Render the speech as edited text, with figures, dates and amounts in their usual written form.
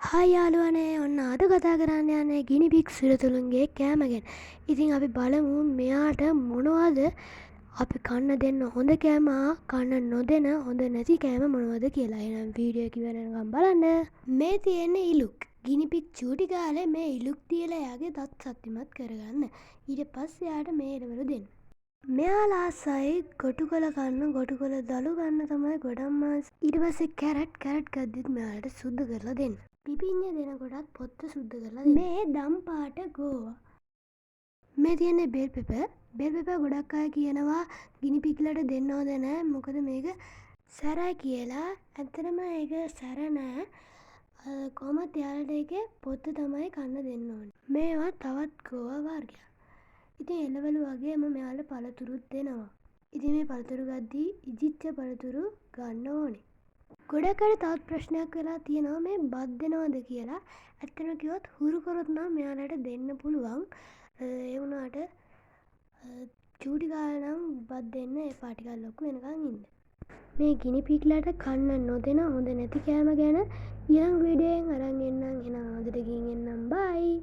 Hi යාළුවනේ ඔන්න අද කතා කරන්න යන්නේ ගිනි පිග් සිරතුළුන්ගේ කෑම ගැන. ඉතින් අපි බලමු මෙයාට මොනවද අපි කන්න දෙන්න හොඳ කෑම කන්න නොදෙන හොඳ නැති කෑම මොනවද කියලා. එහෙනම් වීඩියෝ එක ඉවරනකම් බලන්න. මේ තියෙන්නේ ඉලුක්. ගිනි පිග් චූටි කාලේ මේ ඉලුක් තියලා එයාගේ දත් ශක්තිමත් කරගන්න. ඊට පස්සේ එයාට මේ එළවලු දෙන්න. මෙයාලා ආසයි ගොටුකොළ කන්න ගොටුකොළ දළු ගන්න තමයි ගොඩක් මාස්. ඊට පස්සේ කැරට් ගද්දිත් මෙයාලට සුද්ධ කරලා දෙන්න. පිපිඤ්ඤ දෙනකොටත් පොත්ත සුද්ධ කරලා දෙන්න. මේ දම් පාට ගෝවා. මේ තියෙන්නේ බෙල් පෙපර් ගොඩක් අය කියනවා ගිනි පිග්ලට දෙන්න හොඳ නෑ මොකද මේක සැරයි කියලා. ඇත්තටම ඒක සැර නෑ. කොහොමත් යාළුවට ඒකේ පොත්ත තමයි කන්න දෙන්න ඕනේ. මේවා තවත් ගෝවා වර්ගයක්. ඉතින් එළවලු වගේම මෙයාලට පළතුරුත් දෙනවා. ඉතින් මේ පළතුරු ගද්දී ඉදිච්ච පළතුරු ගන්න ඕනේ. ගොඩක් අයට තවත් ප්‍රශ්නයක් වෙලා තියෙනවා මේ බත් දෙනවද කියලා. ඇත්තටම කිව්වොත් හුරු කරොත් නම් මෙයාලට දෙන්න පුළුවන්. ඒ වුණාට චූටි කාලේ නම් බත් දෙන්න එපා, ටිකක් ලොකු වෙනකන් ඉන්න. මේ ගිනි පිග්ලට කන්න නොදෙන හොඳ නැති කෑම ගැන ඊළඟ වීඩියෝයෙන් අරන් එන්නම්. එහෙනම් අදට ගිහින් එන්නම්. බයි.